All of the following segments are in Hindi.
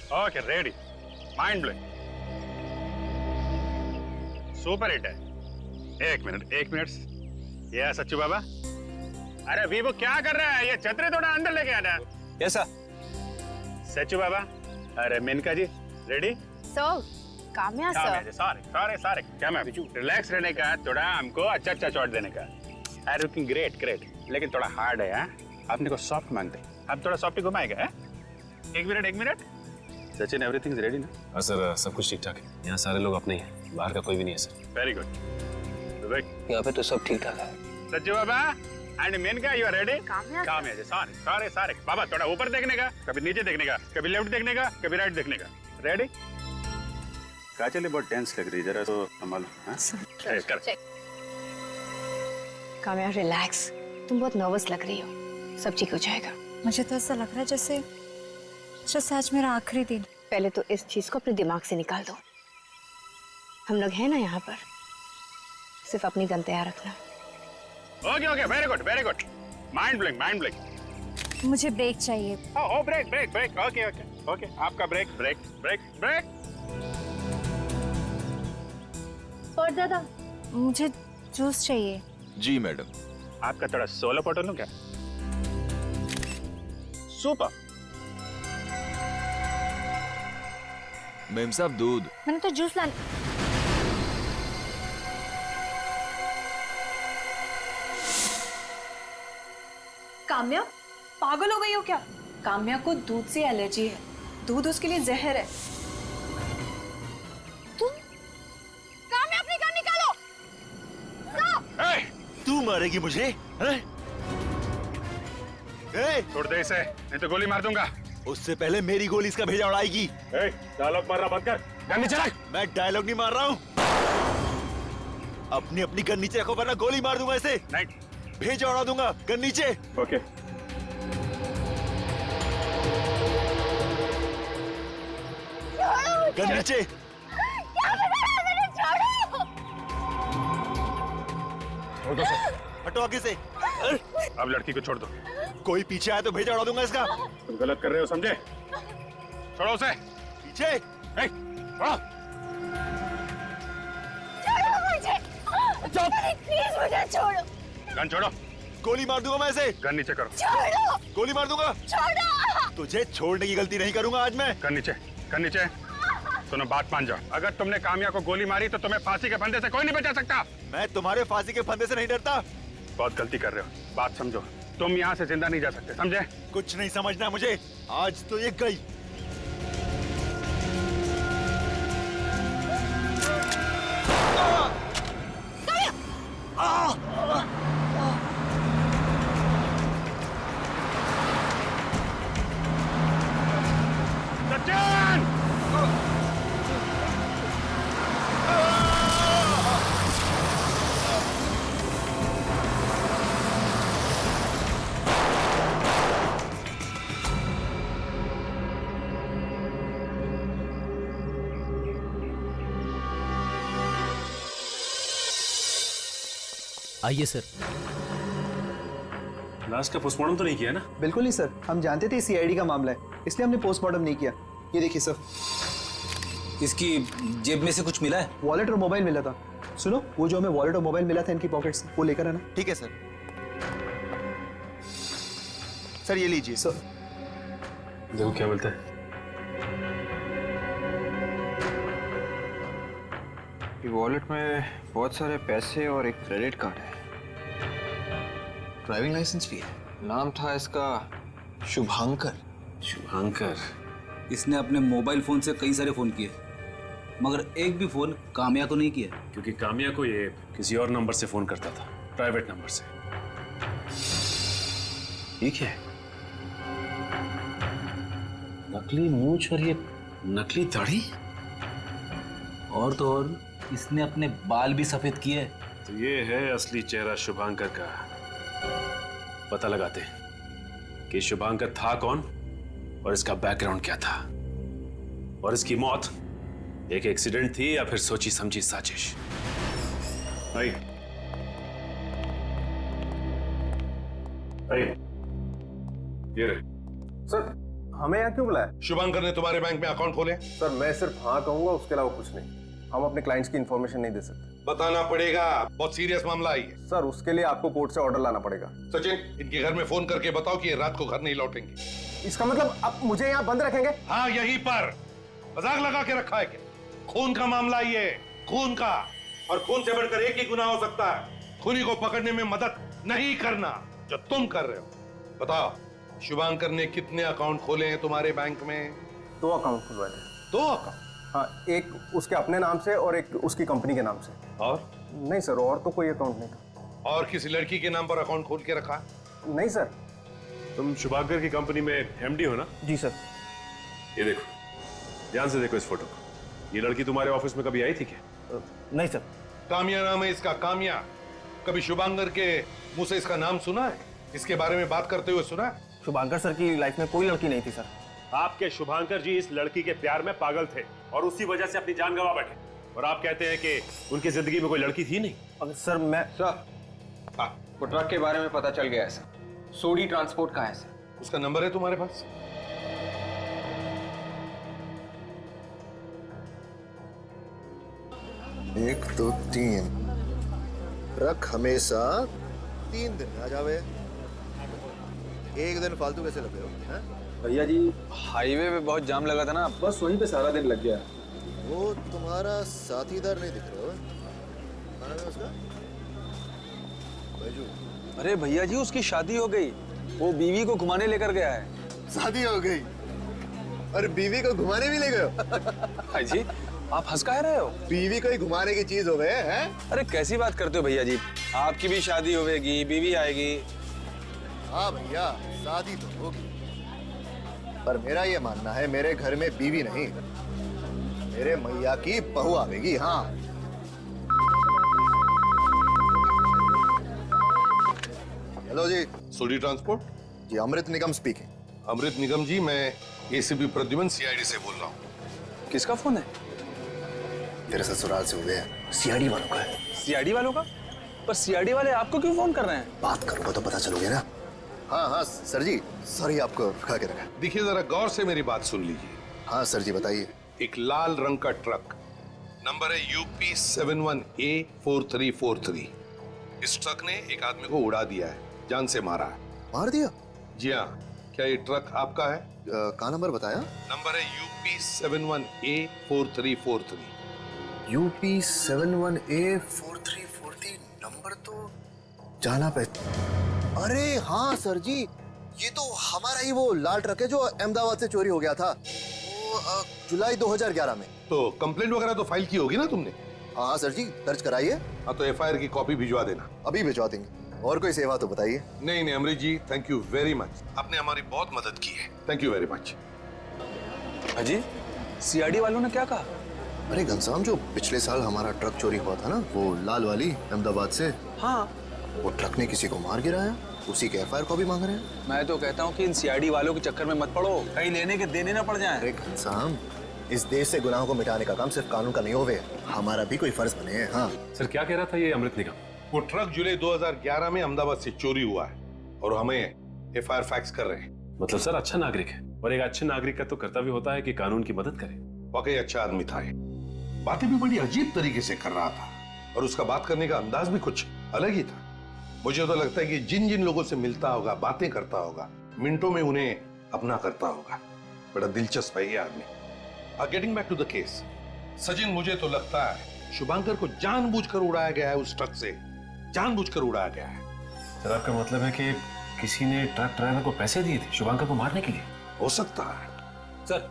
Okay ready, mind blowing, super hit है। एक मिनट, ये सच्चू बाबा, अरे अभी वो क्या कर रहा है? ये छतरी थोड़ा अंदर लेके आना। कैसा सच्चू बाबा, अरे मेनका जी रेडी? Sir, Kamya sir. सारे क्या मैं रिलैक्स रहने का, थोड़ा हमको अच्छा शॉट देने का। आई लुकिंग ग्रेट, लेकिन थोड़ा हार्ड है। आपने को सॉफ्ट मांगते, आप थोड़ा सॉफ्ट घुमाएगा। एक minute Sachin, everything is ready ना? हाँ सर, सब कुछ ठीक ठाक है। यहाँ सारे लोग अपने ही हैं, बाहर का कोई भी नहीं है सर। वेरी गुड विवेक, यहाँ पे तो सब ठीक ठाक है। सच्चू Baba and Menaka, you are ready? Kamya ji, सारे बाबा, थोड़ा ऊपर देखने का, कभी नीचे देखने का, कभी लेफ्ट देखने का, कभी राइट देखने का। रेडी? काजल बहुत टेंस लग रही है, जरा तो संभालो। कर। काम्या रिलैक्स, तुम बहुत नर्वस लग रही हो, सब ठीक हो जाएगा। मुझे तो ऐसा लग रहा है जैसे आज मेरा आखिरी दिन। पहले तो इस चीज को अपने दिमाग से निकाल दो। हम लोग हैं ना यहाँ पर, सिर्फ अपनी गन तैयार रखना। Okay, very good, mind blowing. मुझे ब्रेक चाहिए। ओ ब्रेक, ओके, आपका ब्रेक। और दादा, मुझे जूस चाहिए। जी मैडम। आपका थोड़ा सोलो पोटो लूं क्या? सुपर। मेम साहब दूध। मैंने तो जूस लाना। काम्या, पागल हो गई हो क्या? काम्या को दूध से एलर्जी है, दूध उसके लिए जहर है। काम्या, अपनी गन निकालो। तू मारेगी मुझे? छोड़ दे इसे, नहीं तो गोली मार दूंगा। उससे पहले मेरी गोली इसका भेजा उड़ाएगी। डायलॉग मारना बंद कर, गन नीचे रख। मैं डायलॉग नहीं मार रहा हूँ। अपनी गन नीचे रखो वरना गोली मार दूंगा इसे। नहीं, भेजा उड़ा दूंगा। गन नीचे। ओके। गन नीचे। छोड़ दो सर। हटो आगे से। अब लड़की को छोड़ दो। कोई पीछे आया तो भेजा उड़ा दूंगा इसका। तुम गलत कर रहे हो, समझे? छोड़ो उसे। पीछे। छोड़ो। प्लीज मुझे छोड़ो। गन छोड़ो। गोली मार दूंगा मैं इसे। गन नीचे करो। छोड़ो। गोली मार दूंगा। छोड़ो। तुझे छोड़ने की गलती नहीं करूंगा आज मैं। गन नीचे। सुनो, बात मान जाओ। अगर तुमने काम्या को गोली मारी तो तुम्हें फांसी के फंदे से कोई नहीं बचा सकता। मैं तुम्हारे फांसी के फंदे से नहीं डरता। बहुत गलती कर रहे हो, बात समझो। तुम यहाँ से जिंदा नहीं जा सकते, समझे? कुछ नहीं समझना मुझे, आज तो ये गई। सचिन! आइए सर। लाश का पोस्टमार्टम तो नहीं किया ना? बिल्कुल नहीं सर, हम जानते थे सीआईडी का मामला है, इसलिए हमने पोस्टमार्टम नहीं किया। ये देखिए सर। इसकी जेब में से कुछ मिला है? वॉलेट और मोबाइल मिला था। सुनो, वो जो हमें वॉलेट और मोबाइल मिला था इनकी पॉकेट से, वो लेकर आना। ठीक है सर। सर ये लीजिए। सर देखो क्या बोलता है। वॉलेट में बहुत सारे पैसे और एक क्रेडिट कार्ड है। ड्राइविंग लाइसेंस भी है। नाम था इसका शुभांकर। इसने अपने मोबाइल फोन से कई सारे फोन किए, मगर एक भी फोन काम्या को नहीं किया। क्योंकि काम्या को ये किसी और नंबर से फोन करता था, प्राइवेट नंबर से। ठीक है, नकली मूंछ और ये नकली दाढ़ी, और तो और इसने अपने बाल भी सफेद किए। तो ये है असली चेहरा शुभांकर का। पता लगाते हैं कि शुभांकर था कौन और इसका बैकग्राउंड क्या था, और इसकी मौत एक एक्सीडेंट थी या फिर सोची समझी साजिश। आई ये रहे। सर हमें यहाँ क्यों बुलाया? शुभंकर ने तुम्हारे बैंक में अकाउंट खोले? सर मैं सिर्फ हाँ कहूंगा, उसके अलावा कुछ नहीं। हम अपने क्लाइंट्स की इंफॉर्मेशन नहीं दे सकते। बताना पड़ेगा, बहुत सीरियस मामला है ये। सर उसके लिए आपको कोर्ट से ऑर्डर लाना पड़ेगा। सचिन, इनके घर में फोन करके बताओ कि ये रात को घर नहीं लौटेंगे। इसका मतलब अब मुझे यहाँ बंद रखेंगे? हाँ, यहीं पर मजाक लगा के रखा है क्या? खून का मामला ये, खून का, और खून से बढ़कर एक ही गुनाह हो सकता है, खूनी को पकड़ने में मदद नहीं करना, जो तुम कर रहे हो। बताओ, शुभंकर ने कितने अकाउंट खोले हैं तुम्हारे बैंक में? 2 अकाउंट खुलवाए थे। 2 अकाउंट? हाँ, एक उसके अपने नाम से और एक उसकी कंपनी के नाम से। और? नहीं सर, और तो कोई अकाउंट नहीं था। और किसी लड़की के नाम पर अकाउंट खोल के रखा? नहीं सर। तुम शुभंकर की कंपनी में एमडी हो ना? जी सर। ये देखो, ध्यान से देखो इस फोटो को। ये लड़की तुम्हारे ऑफिस में कभी आई थी क्या? नहीं सर। कामिया नाम है इसका, कामिया। कभी शुभंकर के मुंह से इसका नाम सुना है? इसके बारे में बात करते हुए सुना है? शुभंकर सर की लाइफ में कोई लड़की नहीं थी सर। आपके शुभंकर जी इस लड़की के प्यार में पागल थे और उसी वजह से अपनी जान गंवा बैठे, और आप कहते हैं कि उनकी जिंदगी में कोई लड़की थी नहीं। अगर सर मैं वो ट्रक के बारे में पता चल गया है सर। सोडी ट्रांसपोर्ट कहाँ है सर? उसका नंबर है तुम्हारे पास? एक दो तीन, ट्रक हमेशा 3 दिन में आ जावे। एक दिन फालतू कैसे लगे हो? भैया जी हाईवे पे बहुत जाम लगा था ना, बस वहीं पे सारा दिन लग गया। वो तुम्हारा साथीदार नहीं दिख रहा हो? क्या नाम है उसका? बैजू। अरे भैया जी उसकी शादी हो गई, वो बीवी को घुमाने लेकर गया है। शादी हो गई और बीवी को घुमाने भी ले गए हो? भाई जी आप हंस कह रहे हो? बीवी को ही घुमाने की चीज हो गए हैं? अरे कैसी बात करते हो भैया जी, आपकी भी शादी होगी, बीवी आएगी। हाँ भैया, शादी तो होगी, पर मेरा ये मानना है मेरे घर में बीवी नहीं, मेरे मैया की बहू आवेगी। हाँ। हेलो जी। सोडी ट्रांसपोर्ट? जी अमृत निगम स्पीकिंग। अमृत निगम जी, मैं एसीपी प्रद्युमन सीआईडी से बोल रहा हूँ। किसका फोन है? तेरे ससुराल से हुए हैं, सीआईडी वालों का है। सीआईडी वालों का? पर सीआईडी वाले आपको क्यों फोन कर रहे हैं? बात करूंगा तो पता चलोगे ना। हाँ हाँ सर जी, सॉरी आपको रुका के रखा। देखिए जरा गौर से मेरी बात सुन लीजिए। हाँ सर जी बताइए। एक लाल रंग का ट्रक, नंबर है UP 71A4343। इस ट्रक ने एक आदमी को उड़ा दिया है, जान से मारा है। मार दिया? जी हाँ। क्या ये ट्रक आपका है? कहाँ नंबर बताया? नंबर है UP 71A4343। UP 71A4343 number तो जाना पे। अरे हाँ सर जी, ये तो हमारा ही वो लाल ट्रक है जो अहमदाबाद से चोरी हो गया था, वो जुलाई 2011 में। तो कंप्लेंट वगैरह तो फाइल की होगी ना तुमने? हाँ सर जी, दर्ज कराइए। हाँ तो FIR की कॉपी भिजवा देना। अभी भिजवा देंगे। और कोई सेवा तो बताइए। नहीं अमृत जी, थैंक यू वेरी मच, आपने हमारी बहुत मदद की है, थैंक यू वेरी मच। अजी सीआईडी वालों ने क्या कहा? अरे घनश्याम, जो पिछले साल हमारा ट्रक चोरी हुआ था ना, वो लाल वाली अहमदाबाद से, हाँ वो ट्रक ने किसी को मार गिराया, उसी के FIR कॉपी मांग रहे हैं। मैं तो कहता हूँ कि इन सीआईडी वालों के चक्कर में मत पड़ो, कहीं लेने के देने ना पड़ जाए। अरे घनश्याम, इस देश से गुनाहों को मिटाने का काम सिर्फ कानून का नहीं होवे, हमारा भी कोई फर्ज बने। हाँ सर, क्या कह रहा था ये अमृत निगम? वो ट्रक जुलाई 2011 में अहमदाबाद से चोरी हुआ है और हमें FIR फैक्स कर रहे हैं। मतलब सर अच्छा नागरिक है, और एक अच्छे नागरिक का तो कर्तव्य होता है कि कानून की मदद करे। वाकई अच्छा आदमी था ये, बातें भी बड़ी अजीब तरीके से कर रहा था और उसका बात करने का अंदाज भी कुछ अलग ही था। मुझे तो लगता है कि जिन जिन लोगों से मिलता होगा, बातें करता होगा, मिनटों में उन्हें अपना करता होगा। बड़ा दिलचस्प है ये आदमी। Getting back to the case, Sachin, मुझे तो लगता है शुभंकर को जानबूझकर उड़ाया गया है, उस ट्रक से जानबूझकर उड़ाया गया है। सर आपका मतलब है कि किसी ने ट्रक ड्राइवर को पैसे दिए थे शुभंकर को मारने के लिए? हो सकता है सर।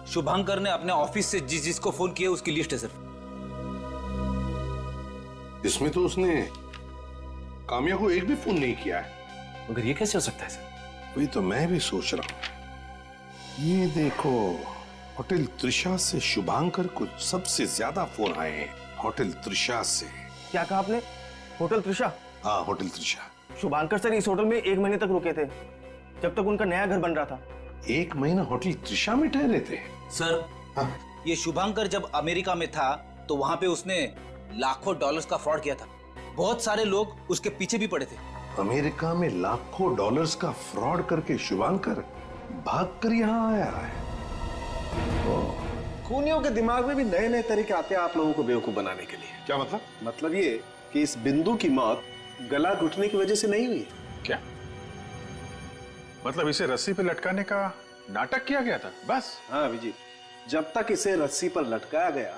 शुभंकर ने अपने ऑफिस से जिसको फोन किया उसकी लिस्ट है सर। इसमें तो उसने कामिया को एक भी फोन नहीं किया है। मगर ये कैसे हो सकता है सर? वही तो मैं भी सोच रहा हूं। ये देखो, होटल त्रिशा से शुभंकर को सबसे ज्यादा फोन आए हैं। होटल त्रिशा से। क्या कहा आपने? होटल त्रिशा? हाँ, होटल त्रिशा। शुभंकर सर इस होटल में 1 महीने तक रुके थे, जब तक उनका नया घर बन रहा था। 1 महीना होटल त्रिशा में ठहरे थे? सर हाँ। ये शुभंकर जब अमेरिका में था तो वहां पे उसने लाखों डॉलर्स का फ्रॉड किया था। बहुत सारे लोग उसके पीछे भी पड़े थे। अमेरिका में लाखों डॉलर्स का फ्रॉड करके शुभंकर भाग कर यहाँ आया है। खूनियों के दिमाग में भी नए नए तरीके आते हैं आप लोगों को बेवकूफ बनाने के लिए। क्या मतलब? मतलब ये कि इस बिंदु की मौत गला घुटने की वजह से नहीं हुई। क्या मतलब इसे रस्सी पे लटकाने का नाटक किया गया था बस? हाँ अभिजीत, जब तक इसे रस्सी पर लटकाया गया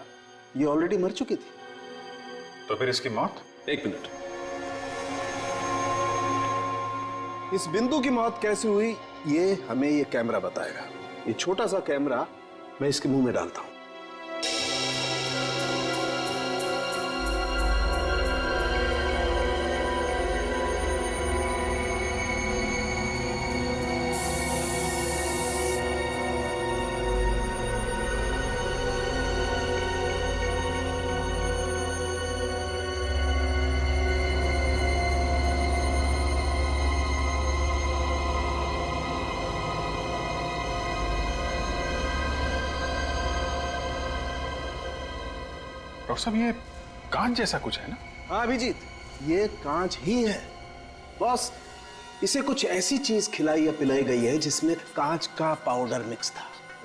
ये ऑलरेडी मर चुकी थी। तो फिर इसकी मौत? एक मिनट, इस बिंदु की मौत कैसे हुई ये हमें ये कैमरा बताएगा। ये छोटा सा कैमरा मैं इसके मुंह में डालता हूं। डॉक्टर साहब ये कांच जैसा कुछ है ना? हाँ अभिजीत, ये कांच ही है। बस इसे कुछ ऐसी चीज खिलाई या पिलाई गई है जिसमें कांच का पाउडर मिक्स था।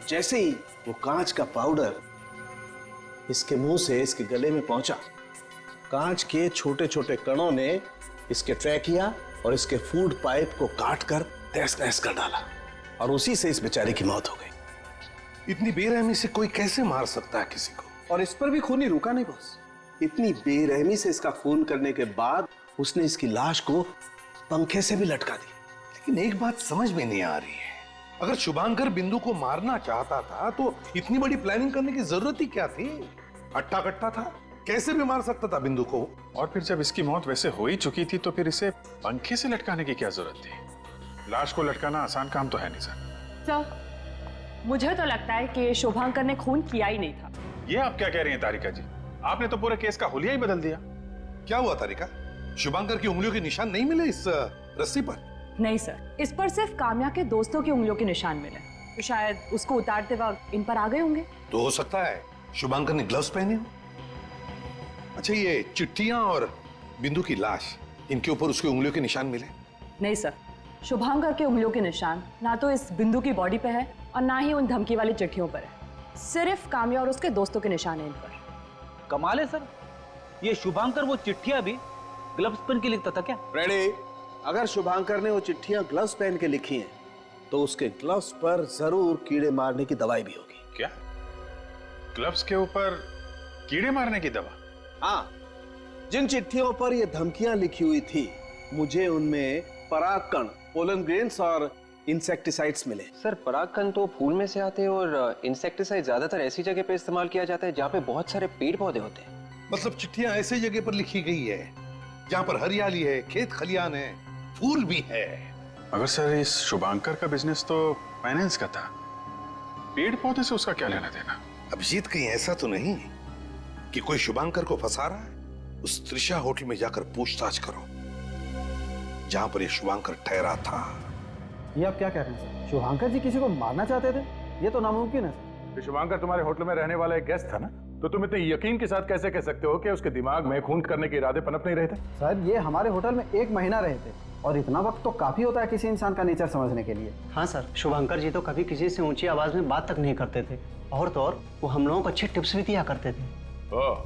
जैसे ही वो कांच का पाउडर इसके मुंह से इसके गले में पहुंचा, कांच के छोटे छोटे कणों ने इसके ट्रैकिया और इसके फूड पाइप को काट कर तहस नहस कर डाला और उसी से इस बेचारे की मौत हो गई। इतनी बेरहमी से कोई कैसे मार सकता है किसी को? और इस पर भी खून ही रुका नहीं बॉस। इतनी बेरहमी से इसका खून करने के बाद उसने इसकी लाश को पंखे से भी लटका दी। लेकिन एक बात समझ में नहीं आ रही है, अगर शुभांकर बिंदु को मारना चाहता था तो इतनी बड़ी प्लानिंग करने की जरूरत ही क्या थी? अट्टा कट्टा था, कैसे भी मार सकता था बिंदु को। और फिर जब इसकी मौत वैसे हो ही चुकी थी तो फिर इसे पंखे से लटकाने की क्या जरूरत थी? लाश को लटकाना आसान काम तो है नहीं सर। सर, मुझे तो लगता है कि शुभांकर ने खून किया ही नहीं था। ये आप क्या कह रही हैं तारिका जी? आपने तो पूरे केस का हुलिया ही बदल दिया। क्या हुआ तारिका? शुभांकर की उंगलियों के निशान नहीं मिले इस रस्सी पर? नहीं सर, इस पर सिर्फ काम्या के दोस्तों की उंगलियों के निशान मिले, तो शायद उसको उतारते वक्त इन पर आ गए होंगे। तो हो सकता है शुभांकर ने ग्लव्स पहने हो। अच्छा, ये चिट्ठियां और बिंदु की लाश, इनके ऊपर उसकी उंगलियों के निशान मिले? नहीं सर, शुभांकर के उंगलियों के निशान ना तो इस बिंदु की बॉडी पे है और ना ही उन धमकी वाली चिट्ठियों पर है। सिर्फ काम्या और उसके दोस्तों के निशान हैं इन पर। कमाल है सर, ये शुभांकर वो चिट्ठियां भी ग्लव्स पहन के लिखता था क्या? रेडी? अगर शुभांकर ने वो चिट्ठियां ग्लव्स पहन के लिखी हैं तो उसके ग्लव्स पर जरूर कीड़े मारने की दवाई भी होगी। क्या ग्लव्स के ऊपर कीड़े मारने की दवा? हाँ, जिन चिट्ठियों पर ये धमकियां लिखी हुई थी मुझे उनमें परागकण, पोलन ग्रेन्स और इंसेक्टिसाइड्स मिले। सर, परागकण तो फूल में से आते हैं और इंसेक्टिसाइड ज्यादातर ऐसी जगह पे इस्तेमाल किया जाता है जहाँ पे बहुत सारे पेड़ पौधे होते हैं। मतलब चिट्ठियां ऐसे जगह पर लिखी गई है जहाँ पर हरियाली है, खेत खलियान है, फूल भी है। मगर सर इस शुभांकर का बिजनेस तो फाइनेंस का था, पेड़ पौधे से उसका क्या लेना देना? अभिजीत, कहीं ऐसा तो नहीं कि कोई शुभांकर को फंसा रहा है? उस त्रिशा होटल में जाकर पूछताछ करो जहां पर ये शुभांकर ठहरा था। ये आप क्या कह रहे हैं सर? शुभांकर जी किसी को मारना चाहते थे? ये तो नामुमकिन है सर। शुभांकर तुम्हारे होटल में रहने वाला एक गेस्ट था ना, तो तुम इतने यकीन के साथ कैसे कह सकते हो कि उसके दिमाग में खून करने के इरादे पनप नहीं रहे थे? सर, ये हमारे होटल में 1 महीना रहे थे और इतना वक्त तो काफी होता है किसी इंसान का नेचर समझने के लिए। हाँ सर, शुभांकर जी तो कभी किसी से ऊंची आवाज में बात तक नहीं करते थे और तो और वो हम लोगों को अच्छे टिप्स भी दिया करते थे। ओह,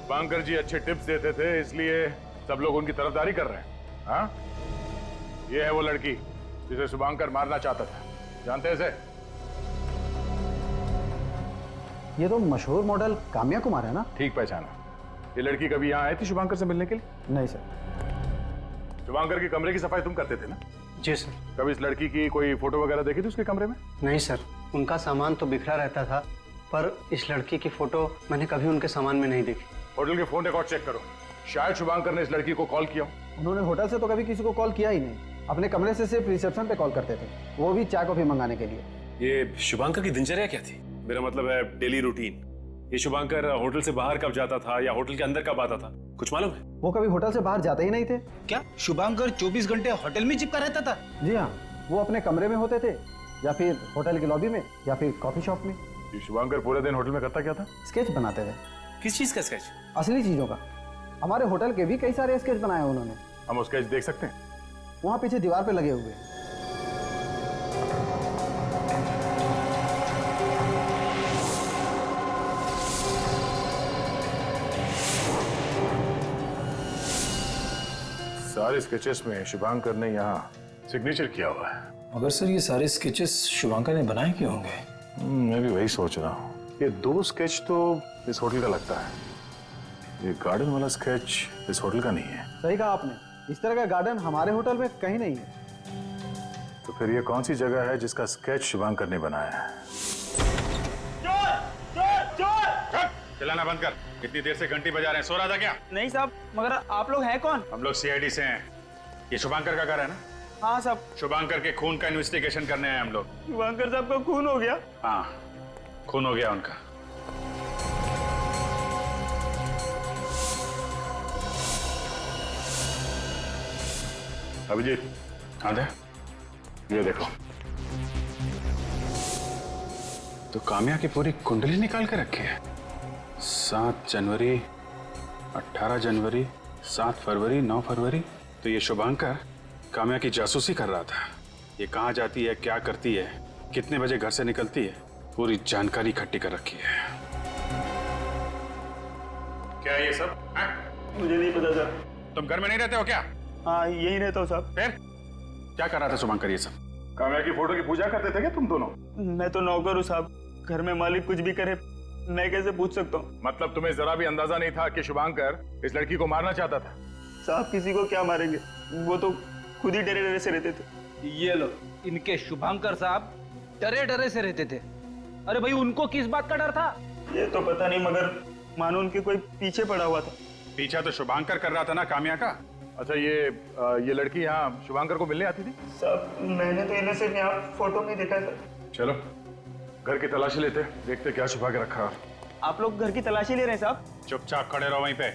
शुभांकर जी अच्छे टिप्स देते थे इसलिए सब लोग उनकी तरफदारी कर रहे हैं? हाँ, ये है वो लड़की जिसे शुभांकर मारना चाहता था, जानते हैं इसे? ये तो मशहूर मॉडल काम्या कुमार है ना? ठीक पहचाना। ये लड़की कभी यहाँ आई थी शुभांकर से मिलने के लिए? नहीं सर। शुभांकर के कमरे की सफाई तुम करते थे ना? जी सर। कभी इस लड़की की कोई फोटो वगैरह देखी थी उसके कमरे में? नहीं सर, उनका सामान तो बिखरा रहता था पर इस लड़की की फोटो मैंने कभी उनके सामान में नहीं देखी। होटल के फोन रिकॉर्ड चेक करो, शायद शुभांकर ने इस लड़की को कॉल किया। उन्होंने होटल से तो कभी किसी को कॉल किया ही नहीं, अपने कमरे से सिर्फ रिसेप्शन पे कॉल करते थे, वो भी चाय कॉफी मंगाने के लिए। ये शुभांकर की दिनचर्या क्या थी? मेरा मतलब है डेली रूटीन। ये शुभांकर होटल से बाहर कब जाता था या होटल के अंदर कब आता था, कुछ मालूम है? वो कभी होटल से बाहर जाते ही नहीं थे। क्या शुभांकर 24 घंटे होटल में चिपका रहता था? जी हाँ, वो अपने कमरे में होते थे या फिर होटल के लॉबी में या फिर कॉफी शॉप में। ये शुभांकर पूरे दिन होटल में करता क्या था? स्केच बनाते थे। किस चीज का स्केच? असली चीजों का। हमारे होटल के भी कई सारे स्केच बनाए उन्होंने। हम वो स्केच देख सकते हैं? वहाँ पीछे दीवार पे लगे हुए। सारे स्केचेस में शुभांकर ने यहाँ सिग्नेचर किया हुआ है। मगर सर ये सारे स्केचेस शुभांकर ने बनाए क्यों होंगे? मैं भी वही सोच रहा हूँ। ये 2 स्केच तो इस होटल का लगता है, ये गार्डन वाला स्केच इस होटल का नहीं है। सही कहा आपने, इस तरह का गार्डन हमारे होटल में कहीं नहीं है। तो फिर ये कौन सी जगह है जिसका स्केच शुभांकर ने बनाया है? चलाना बंद कर, इतनी देर से घंटी बजा रहे हैं, सो रहा था क्या? नहीं साहब, मगर आप लोग हैं कौन? हम लोग सीआईडी से हैं। ये शुभांकर का घर है ना? हाँ साहब। शुभांकर के खून का इन्वेस्टिगेशन करने आए हम लोग। शुभांकर साहब का खून हो गया? हाँ, खून हो गया उनका। अभिजीत, हाँ दे, ये देखो। तो काम्या की पूरी कुंडली निकाल के रखी है। 7 जनवरी, 18 जनवरी, 7 फरवरी, 9 फरवरी। तो ये शुभांकर काम्या की जासूसी कर रहा था। ये कहाँ जाती है, क्या करती है, कितने बजे घर से निकलती है, पूरी जानकारी इकट्ठी कर रखी है। क्या है ये सब? मुझे नहीं पता सर। तुम घर में नहीं रहते हो क्या? हाँ, यही रहता हूँ साहब। फिर क्या कर रहा था शुभांकर ये सब? काम्या की फोटो की पूजा करते थे क्या तुम दोनों? मैं तो नौकर हूँ साहब, घर में मालिक कुछ भी करे मैं कैसे पूछ सकता हूँ? मतलब तुम्हें जरा भी अंदाजा नहीं था कि शुभांकर इस लड़की को मारना चाहता था? साहब किसी को क्या मारेंगे, वो तो खुद ही डरे डरे से रहते थे। ये लो, इनके शुभांकर साहब डरे डरे से रहते थे। अरे भाई, उनको किस बात का डर था? ये तो पता नहीं, मगर मानो उनके कोई पीछे पड़ा हुआ था। पीछा तो शुभांकर कर रहा था ना काम्या का। अच्छा, ये लड़की यहाँ शुभांकर को मिलने आती थी? साहब मैंने तो इन्हें सिर्फ यहाँ फोटो में देखा था। चलो घर की तलाशी लेते, देखते क्या छुपा के रखा। आप लोग घर की तलाशी ले रहे हैं साहब? चुपचाप खड़े रहो वहीं पे।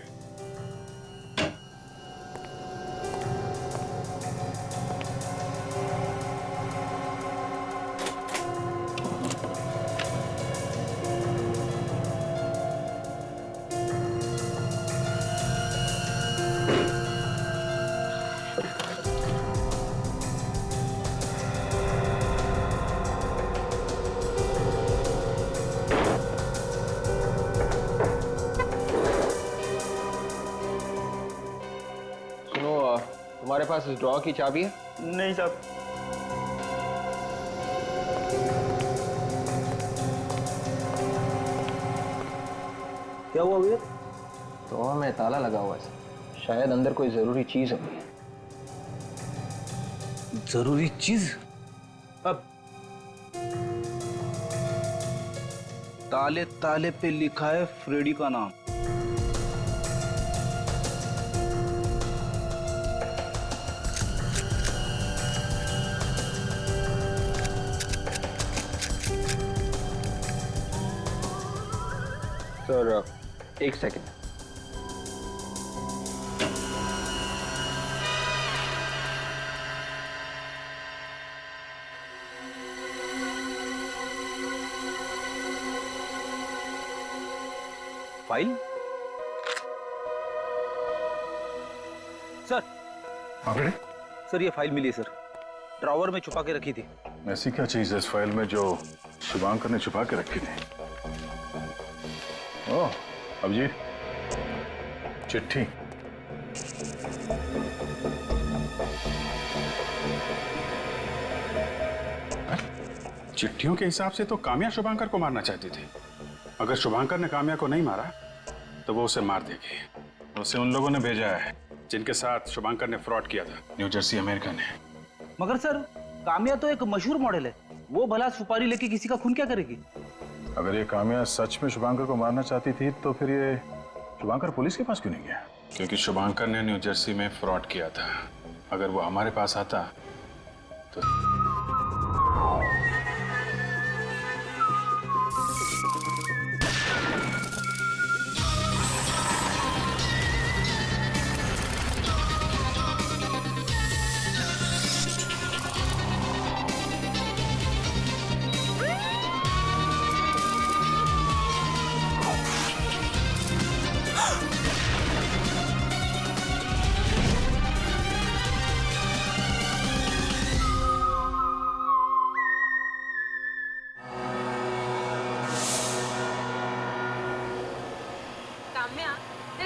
तुम्हारे पास इस ड्रॉ की चाबी है? नहीं साहब। क्या हुआ भैया? ड्रॉ में ताला लगा हुआ है, शायद अंदर कोई जरूरी चीज होगी। जरूरी चीज? अब ताले ताले पे लिखा है फ्रेडी का नाम। सर एक सेकेंड। फाइल? सर। सर ये फाइल मिली सर, ड्रॉवर में छुपा के रखी थी। ऐसी क्या चीज है इस फाइल में जो शुभांकर ने छुपा के रखी थी? ओह, अभिजीत, चिट्ठी। चिट्ठियों के हिसाब से तो काम्या शुभांकर को मारना चाहती थी। अगर शुभांकर ने काम्या को नहीं मारा तो वो उसे मार देगी। उसे उन लोगों ने भेजा है जिनके साथ शुभांकर ने फ्रॉड किया था, न्यू जर्सी अमेरिका ने। मगर सर, काम्या तो एक मशहूर मॉडल है, वो भला सुपारी लेके किसी का खून क्या करेगी? अगर ये काम्या सच में शुभांकर को मारना चाहती थी तो फिर ये शुभांकर पुलिस के पास क्यों नहीं गया? क्योंकि शुभांकर ने न्यू जर्सी में फ्रॉड किया था। अगर वो हमारे पास आता तो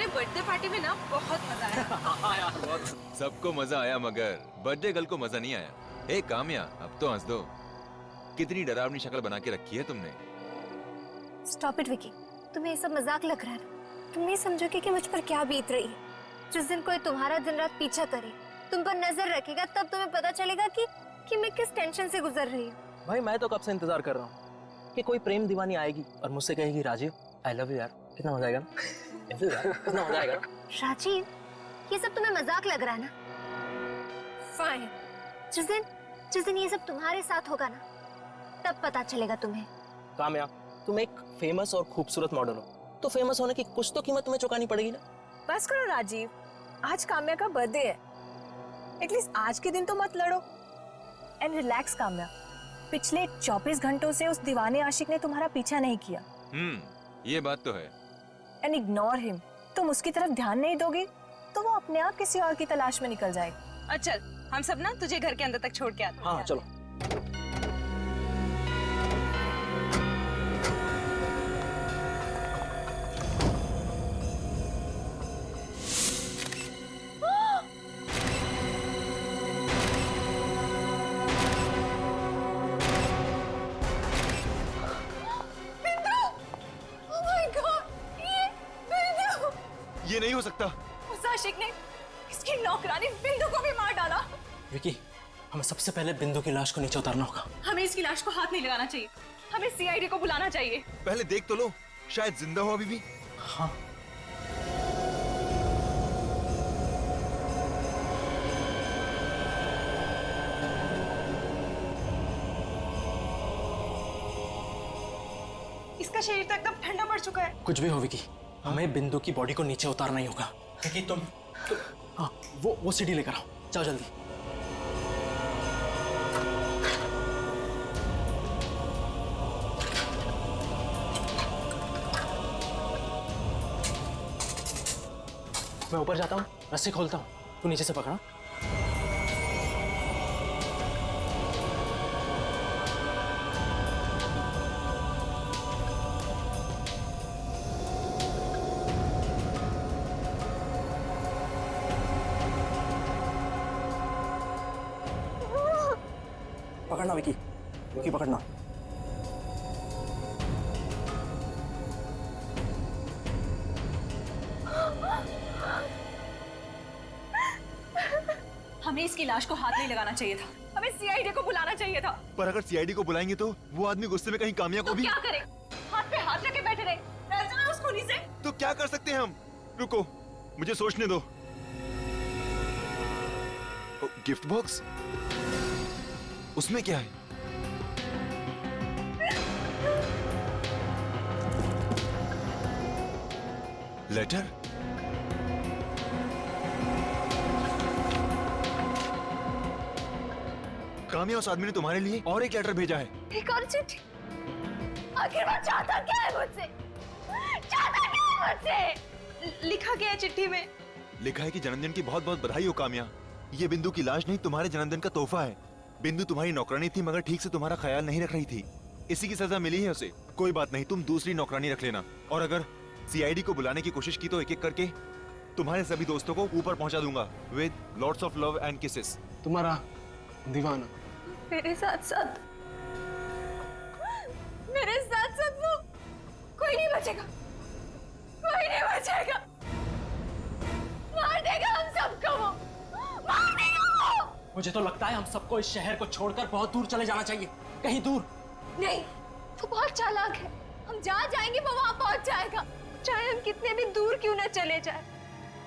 तुम्हारे बर्थडे पार्टी में ना बहुत मजा आया। सबको मजा आया मगर बर्थडे गर्ल को मजा नहीं आया। ए काम्या, अब तो हंस दो। कितनी डरावनी शक्ल बना के रखी है तुमने। स्टॉप इट विकी, तुम्हें ये सब मजाक लग रहा है ना? तुम नहीं समझोगे कि मुझ पर क्या बीत रही है। जिस दिन कोई तुम्हारा दिन रात पीछा करे, तुम पर नजर रखेगा, तब तुम्हें पता चलेगा कि मैं किस टेंशन से गुजर रही हूँ। भाई मैं तो कब से इंतजार कर रहा हूँ कि कोई प्रेम दीवानी आएगी और मुझसे कहेगी राजीव आई लव यू यार। कितना मजा आएगा ना? कितना मजा आएगा। राजीव, ये सब तुम्हें मजाक लग रहा है ना? फाइन, जिस दिन ये सब तुम्हारे साथ होगा ना, तब पता चलेगा तुम्हें। काम्या, तुम एक फेमस और खूबसूरत मॉडल हो, तो फेमस होने की कुछ तो कीमत तुम्हें चुकानी पड़ेगी ना। बस करो राजीव, आज काम्या का बर्थडे है, एटलीस्ट आज के दिन तो मत लड़ो। एंड रिलैक्स काम्या, पिछले 24 घंटों से उस दीवाने आशिक ने तुम्हारा पीछा नहीं किया। ये बात तो है। And ignore him. तुम उसकी तरफ ध्यान नहीं दोगे तो वो अपने आप किसी और की तलाश में निकल जाएगा। चल, हम सब ना तुझे घर के अंदर तक छोड़ के आते हैं। हाँ चलो। ये नहीं हो सकता। उस आशिक ने इसकी नौकरानी बिंदु को भी मार डाला। विकी, हमें सबसे पहले बिंदु की लाश को नीचे उतारना होगा। हमें इसकी लाश को हाथ नहीं लगाना चाहिए, हमें सीआईडी को बुलाना चाहिए। पहले देख तो लो, शायद जिंदा हो अभी भी। हाँ। इसका शरीर तो एकदम ठंडा पड़ चुका है। कुछ भी हो विकी, हमें बिंदु की बॉडी को नीचे उतारना ही होगा। विकी तुम हाँ, वो सीढ़ी लेकर आओ, जाओ जल्दी। मैं ऊपर जाता हूँ, रस्सी खोलता हूँ, तू नीचे से पकड़ा। पकड़ना विकी, विकी पकड़ना। हमें इसकी लाश को हाथ नहीं लगाना चाहिए था, हमें सीआईडी को बुलाना चाहिए था। पर अगर सीआईडी को बुलाएंगे तो वो आदमी गुस्से में कहीं काम्या को भी। क्या करे? हाथ पे हाथ रखे बैठे रहे, डर जाना उस खूनी से। तो क्या कर सकते हैं हम? रुको, मुझे सोचने दो। गिफ्ट बॉक्स, उसमें क्या है? लेटर? काम्या, उस आदमी ने तुम्हारे लिए और एक लेटर भेजा है। एक और चिट्ठी? आखिर वो चाहता क्या है मुझसे? चाहता क्या है मुझसे? लिखा गया है चिट्ठी में। लिखा है कि जन्मदिन की बहुत बहुत बधाई हो काम्या। ये बिंदु की लाश नहीं, तुम्हारे जन्मदिन का तोहफा है। बिंदु तुम्हारी नौकरानी थी मगर ठीक से तुम्हारा ख्याल नहीं रख रही थी, इसी की सजा मिली है उसे। कोई बात नहीं, तुम दूसरी नौकरानी रख लेना। और अगर सीआईडी को बुलाने की कोशिश की तो एक एक करके तुम्हारे सभी दोस्तों को ऊपर पहुंचा दूंगा with lots of love and kisses. तुम्हारा दीवाना मेरे साथ साथ वो कोई नहीं बचेगा, कोई नहीं बचेगा। मार देगा हम सबको, वो मार देगा वो। मुझे तो लगता है हम सबको इस शहर को छोड़कर बहुत दूर चले जाना चाहिए, कहीं दूर। नहीं, वो बहुत चालाक है। हम जहाँ जाएंगे वो वहाँ पहुँच जाएगा, चाहे हम कितने भी दूर क्यों न चले जाए।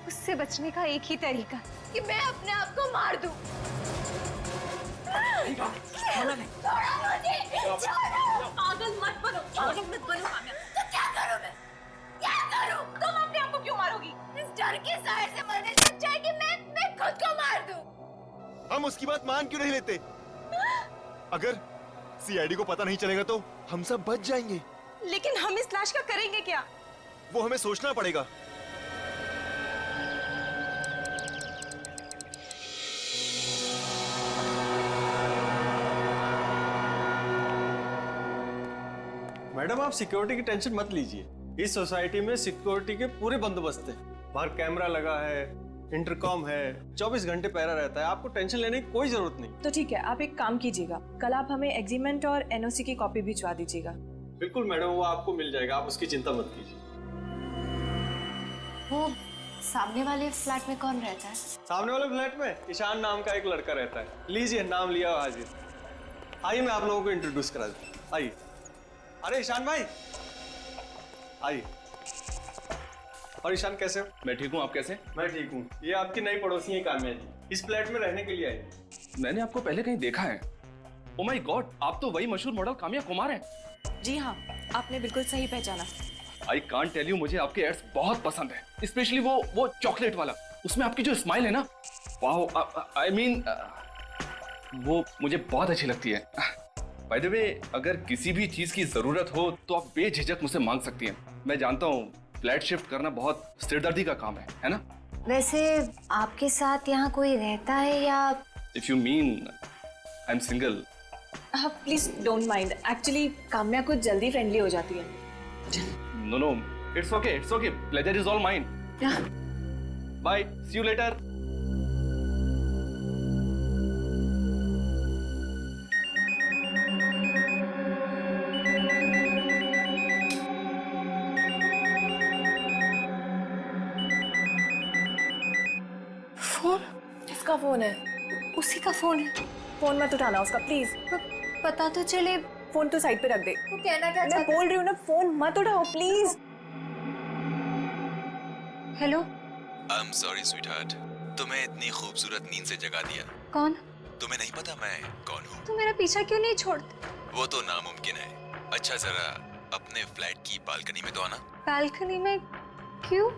उससे बचने का एक ही तरीका कि मैं अपने आप को मार दूं। छोड़ो मुझे, छोड़ो। पागल मत बनो, पागल मत बनो काम्या। तो क्या करूं मैं? क्या करूं? तुम अपने आप को क्यों मारोगी? इस डर के साए से मरने से अच्छा है कि मैं खुद को मार दूं। हम उसकी बात मान क्यों नहीं लेते? अगर सीआईडी को पता नहीं चलेगा तो हम सब बच जाएंगे। लेकिन हम इस लाश का करेंगे क्या? वो हमें सोचना पड़ेगा। मैडम, आप सिक्योरिटी की टेंशन मत लीजिए। इस सोसाइटी में सिक्योरिटी के पूरे बंदोबस्त है बाहर कैमरा लगा है, इंटरकॉम है, 24 घंटे पहरा रहता है, आपको टेंशन लेने की कोई जरूरत नहीं। तो ठीक है, आप एक काम कीजिएगा, कल आप हमें एग्रीमेंट और एनओसी की कॉपी भिजवा दीजिएगा। बिल्कुल मैडम, वो आपको मिल जाएगा, आप उसकी चिंता मत कीजिए। वो सामने वाले फ्लैट में कौन रहता है? सामने वाले फ्लैट में ईशान नाम का एक लड़का रहता है। लीजिए, नाम लिया हाजिर। आइए मैं आप लोगों को इंट्रोड्यूस करा दूं। आइए। अरे ईशान भाई, आइए। और ईशान कैसे हो? मैं ठीक हूँ, आप कैसे? मैं ठीक हूँ। ये आपकी नई पड़ोसी है काम्या जी, इस फ्लैट में रहने के लिए आई। मैंने आपको पहले कहीं देखा है। ओ माय गॉड, आप तो वही मशहूर मॉडल काम्या कुमार हैं। जी हाँ, आपने बिल्कुल सही पहचाना। आई कांट टेल यू, मुझे आपके एड्स बहुत पसंद है, स्पेशली वो चॉकलेट वाला। उसमें आपकी जो स्माइल है ना, वाह, आई मीन वो मुझे बहुत अच्छी लगती है। बाय द वे, अगर किसी भी चीज की जरूरत हो तो आप बेझिझक मुझसे मांग सकती हैं। मैं जानता हूँ फ्लैट शिफ्ट करना बहुत सिरदर्दी का काम है ना? वैसे आपके साथ यहाँ कोई रहता है या? If you mean I am single. Please don't mind, actually Kamya कुछ जल्दी फ्रेंडली हो जाती है। No, it's okay, pleasure is all mine. Bye, see you later. Phone? किसका फोन है? उसी का फोन है। फोन मत उठाना उसका प्लीज। पता तो चले। फोन तो साइड पे रख दे। तू कहना क्या चाहता है? मैं बोल रही हूँ ना, फोन मत उठाओ please. Hello. I am sorry sweetheart, तुम्हें इतनी खूबसूरत नींद से जगा दिया। कौन? तुम्हें नहीं पता मैं कौन हूँ? तू मेरा पीछा क्यों नहीं छोड़ता? वो तो नामुमकिन है। अच्छा जरा अपने फ्लैट की बालकनी में तो आना। बालकनी में? क्यों?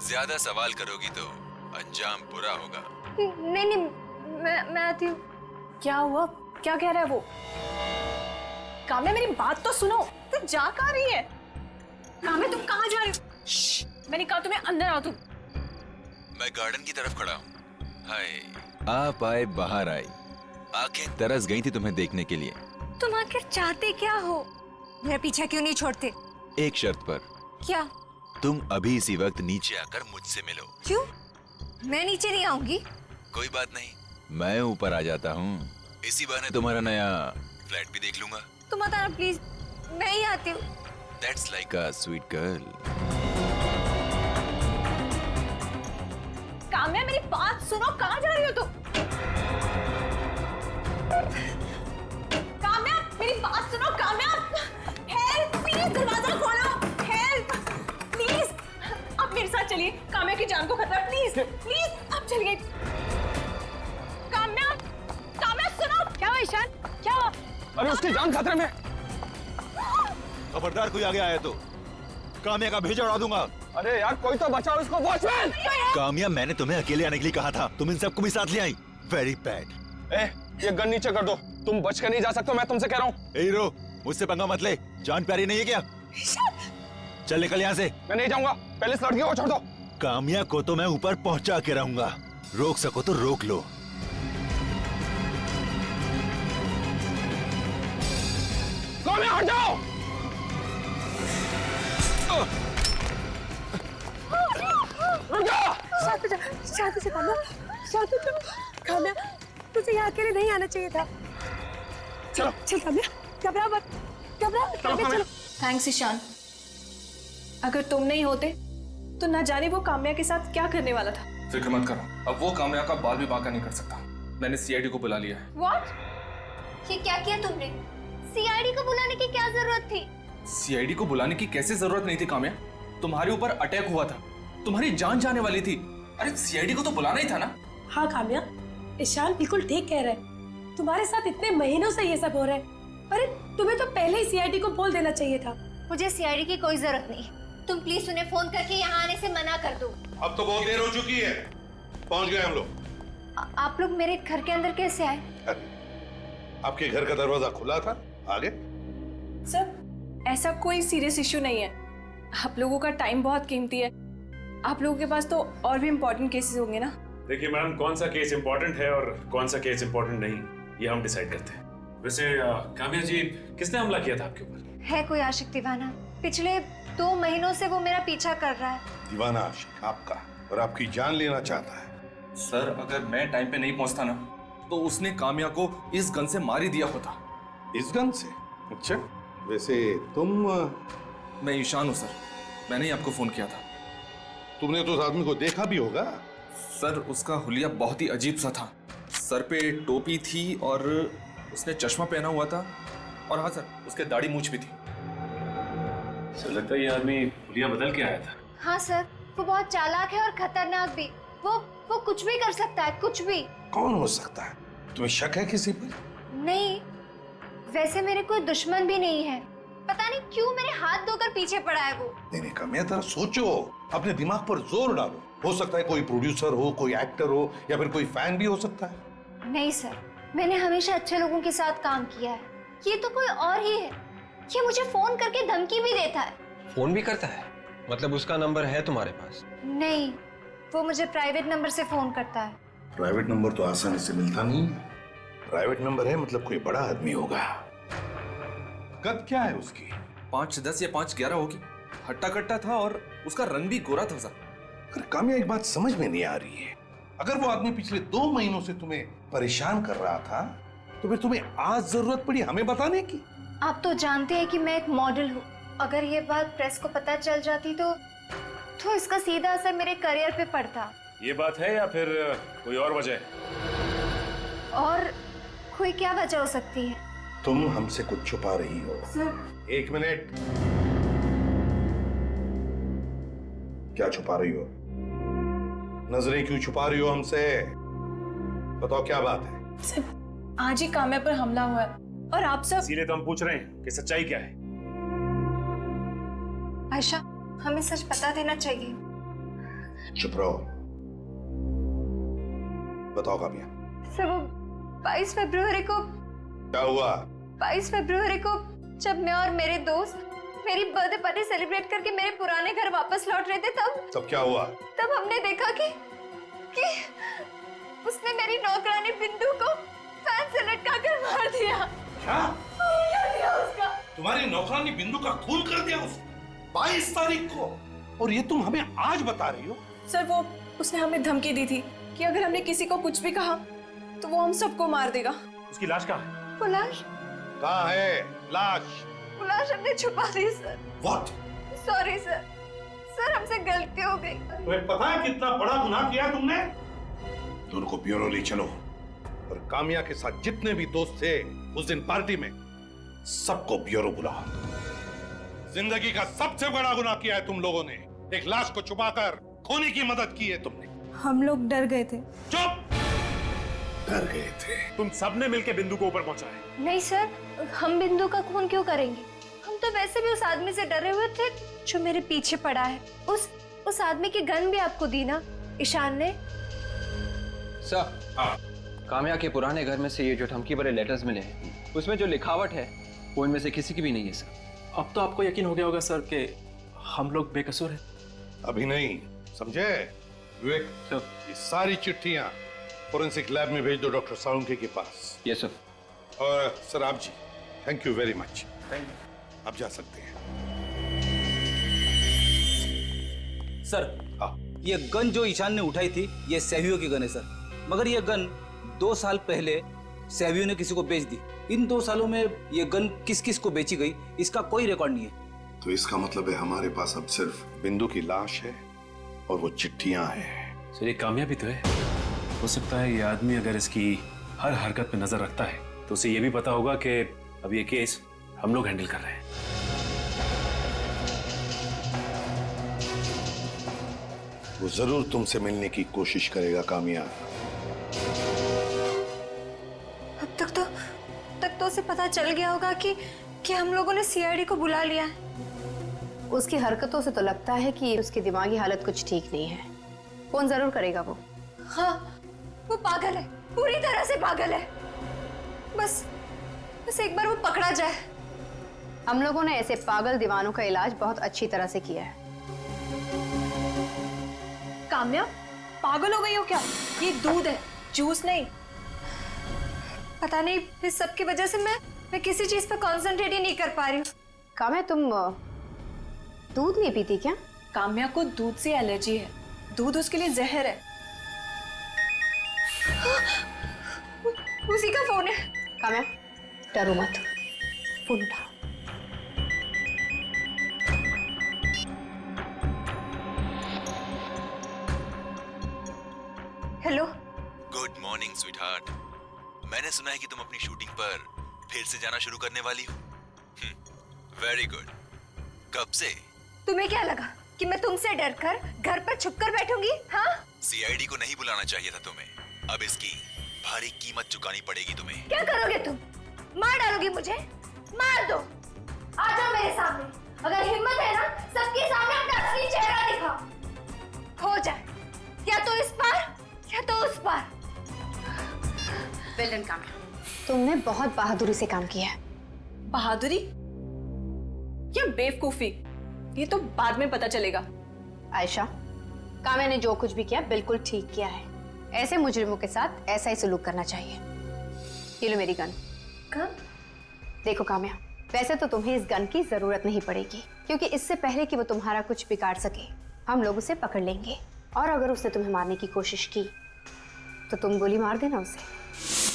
ज्यादा सवाल करोगी तो अंजाम बुरा होगा। नहीं, मैं आती हूँ। क्या हुआ? क्या कह रहा है वो? काम्या मेरी बात तो सुनो, तू जा कहाँ रही है? काम्या तुम कहाँ जा रही हो? मैंने कहा तुम्हें अंदर आओ। तुम? मैं गार्डन की तरफ खड़ा हूँ। हाय, आप आए बाहर आई, आंखें तरस गई थी तुम्हें देखने के लिए। तुम आखिर चाहते क्या हो? मेरा पीछा क्यों नहीं छोड़ते? एक शर्त पर। क्या? तुम अभी इसी वक्त नीचे आकर मुझसे मिलो। क्यों? मैं नीचे नहीं आऊंगी। कोई बात नहीं, मैं ऊपर आ जाता हूँ। इसी बहाने तुम्हारा नया फ्लैट भी देख लूंगा। तुम मत आना प्लीज, मैं ही आती हूँ। That's like a sweet girl. Kamya मेरी बात सुनो, कहाँ जा रही हो तुम? काम्या मेरी बात सुनो। काम्या हेल्प प्लीज, दरवाजा खोलो। हेल्प प्लीज, आप मेरे साथ चलिए। काम्या की जान को खतरा, प्लीज प्लीज आप चलिए। काम्या, काम्या सुनो। क्या हुआ ईशान? क्या हुआ? अरे उसकी जान खतरे में। खबरदार कोई आगे आया तो काम्या का भेजा उड़ा दूंगा। अरे यार कोई तो बचाओ इसको, वॉचमैन। काम्या, मैंने तुम्हें अकेले आने के लिए कहा था, तुम इन सबको भी साथ ले आई। Very bad. ये गन नीचे कर दो, तुम बच के नहीं जा सकते, मैं तुमसे कह रहा हूँ। हीरो, मुझसे पंगा मत ले, जान प्यारी नहीं है क्या? चल निकल यहाँ से। मैं नहीं जाऊंगा, पहले इस लड़की को छोड़ दो। काम्या को तो मैं ऊपर पहुंचा के रहूंगा, रोक सको तो रोक लो। काम्या हट जाओ। शांति से काम्या, शांति से। काम्या तुझे यहाँ अकेले नहीं आना चाहिए था। चल चल काम्या, घबरा मत, घबरा मत। चलो। थैंक्स ईशान, अगर तुम नहीं होते तो ना जाने वो काम्या के साथ क्या करने वाला था। फिक्र मत करो, अब वो काम्या का बाल भी बांका नहीं कर सकता। मैंने सीआईडी को बुला लिया है। What? ये क्या किया तुमने? सीआईडी को बुलाने की क्या जरूरत थी? सीआईडी को बुलाने की कैसे जरूरत नहीं थी काम्या? तुम्हारे ऊपर अटैक हुआ था, तुम्हारी जान जाने वाली थी। अरे सीआईडी को तो बुलाना ही था ना। हाँ काम्या, ईशान बिल्कुल ठीक कह रहा है। तुम्हारे साथ इतने महीनों से ये सब हो रहा है। अरे तुम्हें तो पहले ही सीआईडी को बोल देना चाहिए था। मुझे सीआईडी की कोई जरूरत नहीं। तुम प्लीज उन्हें फोन करके यहाँ आने से मना कर दो। अब तो बहुत देर हो चुकी है, पहुंच गए हम लोग। आप लोग मेरे घर के अंदर कैसे आए? आपके घर का दरवाजा खुला था, आगे। सर, ऐसा कोई सीरियस इश्यू नहीं है। आप लोगों का टाइम बहुत कीमती है। आप लोगों के पास तो और भी इम्पोर्टेंट केसेस होंगे ना। देखिए मैडम, कौन सा केस इम्पोर्टेंट है और कौन सा केस इम्पोर्टेंट नहीं, ये हम डिसाइड करते हैं। वैसे काम्या जी, किसने हमला किया था आपके ऊपर? है कोई आशिक दीवाना। पिछले 2 महीनों से वो मेरा पीछा कर रहा है। दीवाना आशिक आपका, और आपकी जान लेना चाहता है। सर अगर मैं टाइम पे नहीं पहुंचता ना तो उसने काम्या को इस गन से मार ही दिया होता। इस गन से? अच्छा, वैसे तुम? मैं ईशान हूं सर, मैंने ही आपको फोन किया था। तुमने तो उस आदमी को देखा भी होगा। सर उसका हुलिया बहुत ही अजीब सा था, सर पे टोपी थी और उसने चश्मा पहना हुआ था, और हाँ सर उसके दाढ़ी मूंछ भी थी। सर लगता है ये आदमी हुलिया बदल के आया था। हाँ सर, वो बहुत चालाक है और खतरनाक भी। वो कुछ भी कर सकता है, कुछ भी। कौन हो सकता है? तुम्हें शक है किसी पर? नहीं, वैसे मेरे कोई दुश्मन भी नहीं है। पता नहीं क्यों मेरे हाथ धोकर पीछे पड़ा है वो। नहीं काम्या, जरा सोचो, अपने दिमाग पर जोर डालो। हो सकता है कोई प्रोड्यूसर हो, कोई एक्टर हो, या फिर कोई फैन भी हो सकता है। नहीं सर, मैंने हमेशा अच्छे लोगों के साथ काम किया है। ये तो कोई और ही है। ये मुझे फोन करके धमकी भी देता है। फोन भी करता है? मतलब उसका नंबर है तुम्हारे पास? नहीं, वो मुझे प्राइवेट नंबर से फोन करता है। प्राइवेट नंबर तो आसानी से मिलता नहीं। प्राइवेट नंबर है मतलब कोई बड़ा आदमी होगा। कद क्या है उसकी? 5'10" या 5'11" होगी। हट्टा कट्टा था और उसका रंग भी गोरा था सर। अगर काम्या, एक बात समझ में नहीं आ रही है, अगर वो आदमी पिछले 2 महीनों से तुम्हें परेशान कर रहा था तो फिर तुम्हें आज जरूरत पड़ी हमें बताने की? आप तो जानते हैं कि मैं एक मॉडल हूँ। अगर ये बात प्रेस को पता चल जाती तो इसका सीधा असर मेरे करियर पे पड़ता। ये बात है या फिर कोई और वजह? और कोई क्या वजह हो सकती है? तुम हमसे कुछ छुपा रही हो। सर 1 मिनट, क्या छुपा रही हो? नजरें क्यों छुपा रही हो हमसे? बताओ क्या बात है? सर आज ही काम्या पर हमला हुआ है और आप सब। इसीलिए तो हम पूछ रहे हैं कि सच्चाई क्या है। आयशा, हमें सच बता देना चाहिए। चुप रहो, बताओ काम्या। सर वो 22 फरवरी को। क्या हुआ? 22 फरवरी को जब मैं और मेरे दोस्त मेरी बर्थडे पार्टी सेलिब्रेट करके मेरे पुराने घर वापस लौट रहे थे, तब क्या हुआ? तब हमने देखा कि उसने मेरी नौकरानी बिंदु को फैन से लटका कर मार दिया। क्या? मार दिया उसका। तुम्हारी नौकरानी बिंदु का खून कर दिया उसने 22 तारीख को, और ये तुम हमें आज बता रही हो? सर वो उसने हमें धमकी दी थी कि अगर हमने किसी को कुछ भी कहा तो वो हम सबको मार देगा। उसकी लाश कहाँ है? वो लाश कहाँ है? लाश? वो लाश हमने छुपा दी sir. What? Sorry sir, sir हमसे गलती हो गई। तुम्हें पता है कितना बड़ा गुनाह किया तुमने? दोनों को ब्यूरो ले चलो, और काम्या के साथ जितने भी दोस्त थे उस दिन पार्टी में, सबको ब्यूरो बुलाओ। जिंदगी का सबसे बड़ा गुनाह किया है तुम लोगों ने। एक लाश को छुपाकर खोने की मदद की है तुमने। हम लोग डर गए थे। चुप! डर गए थे? तुम सबने मिलकर बिंदु को ऊपर पहुंचाया। नहीं सर, हम बिंदु का खून क्यों करेंगे? हम तो वैसे भी उस आदमी से डरे हुए थे जो मेरे पीछे पड़ा है। उस आदमी की गन भी आपको दी ना ईशान ने? सर, काम्या के पुराने घर में से ये जो धमकी भरे लेटर्स मिले हैं, उसमें जो लिखावट है वो इनमें से किसी की भी नहीं है सर। अब तो आपको यकीन हो गया होगा सर कि हम लोग बेकसूर हैं। अभी नहीं, समझे विवेक? ये सारी चिट्ठियां फोरेंसिक लैब में भेज दो डॉक्टर सालुंके के पास। Yes sir. और सर आप जी, thank you very much. Thank you, आप जा सकते हैं। सर ये गन जो ईशान ने उठाई थी ये सैवियो की गन है सर, मगर ये गन 2 साल पहले सैवियो ने किसी को बेच दी। इन 2 सालों में ये गन किस किस को बेची गई इसका कोई रिकॉर्ड नहीं है। तो इसका मतलब है हमारे पास अब सिर्फ बिंदु की लाश है और वो चिट्ठियां हैं। सर ये कामयाबी तो है। हो सकता है ये आदमी अगर इसकी हर हरकत पे नजर रखता है तो उसे ये भी पता होगा कि अब ये केस हम लोग हैंडल कर रहे हैं। वो जरूर तुमसे मिलने की कोशिश करेगा काम्या। अब तक तो उसे पता चल गया होगा कि हम लोगों ने सीआईडी को बुला लिया है। उसकी हरकतों से तो लगता है कि उसकी दिमागी हालत कुछ ठीक नहीं है। फोन जरूर करेगा वो। हाँ, वो पागल है, पूरी तरह से पागल है। बस एक बार वो पकड़ा जाए। हम लोगों ने ऐसे पागल दीवानों का इलाज बहुत अच्छी तरह से किया है। काम्या, पागल हो गई हो क्या? ये दूध है, जूस नहीं। पता नहीं इस सब की वजह से मैं किसी चीज पे कंसंट्रेट ही नहीं कर पा रही हूँ। काम्या, तुम दूध नहीं पीती क्या? काम्या को दूध से एलर्जी है, दूध उसके लिए जहर है। उसी का फोन है। काम्या, डरो मत, फोन उठा। हेलो। Good morning sweetheart. मैंने सुना है कि तुम अपनी शूटिंग पर फिर से जाना शुरू करने वाली हो। Very good. कब से? तुम्हें क्या लगा कि मैं तुमसे डरकर घर पर छुपकर बैठूंगी? हाँ? सीआईडी को नहीं बुलाना चाहिए था तुम्हें। अब इसकी भारी कीमत चुकानी पड़ेगी तुम्हें। क्या करोगे तुम? मार डालोगी मुझे? मार दो। आ जाओ मेरे सामने। अगर हिम्मत है ना, सबके सामने अपना असली चेहरा दिखाओ। हो जाए या तो इस पार या तो उस पार। वेल डन काम्या, तुमने बहुत बहादुरी से काम किया है। बहादुरी या बेवकूफी, ये तो बाद में पता चलेगा। आयशा, काम्या ने जो कुछ भी किया बिल्कुल ठीक किया है। ऐसे मुजरिमों के साथ ऐसा ही सलूक करना चाहिए। ये लो मेरी गन। कब? देखो काम्या, वैसे तो तुम्हें इस गन की जरूरत नहीं पड़ेगी, क्योंकि इससे पहले कि वो तुम्हारा कुछ बिगाड़ सके हम लोग उसे पकड़ लेंगे, और अगर उसने तुम्हें मारने की कोशिश की तो तुम गोली मार देना उसे।